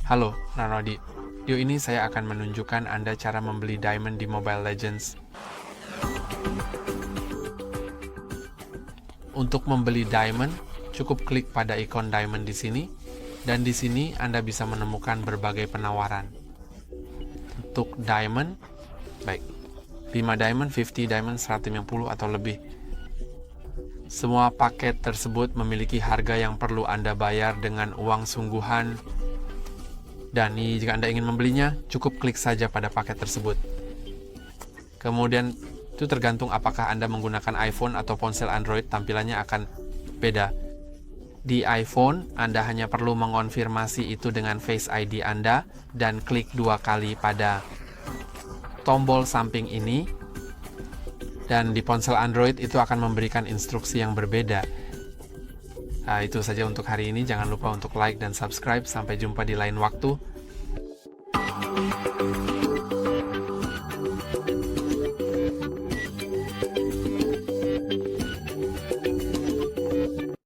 Halo, Nanodi. Video ini saya akan menunjukkan Anda cara membeli diamond di Mobile Legends. Untuk membeli diamond, cukup klik pada ikon diamond di sini, dan di sini Anda bisa menemukan berbagai penawaran. Untuk diamond, baik, 5 diamond, 50 diamond, 150 atau lebih. Semua paket tersebut memiliki harga yang perlu Anda bayar dengan uang sungguhan. Dan jika Anda ingin membelinya, cukup klik saja pada paket tersebut. Kemudian, itu tergantung apakah Anda menggunakan iPhone atau ponsel Android, tampilannya akan beda. Di iPhone, Anda hanya perlu mengonfirmasi itu dengan Face ID Anda, dan klik 2 kali pada tombol samping ini. Dan di ponsel Android, itu akan memberikan instruksi yang berbeda. Nah, itu saja untuk hari ini. Jangan lupa untuk like dan subscribe. Sampai jumpa di lain waktu.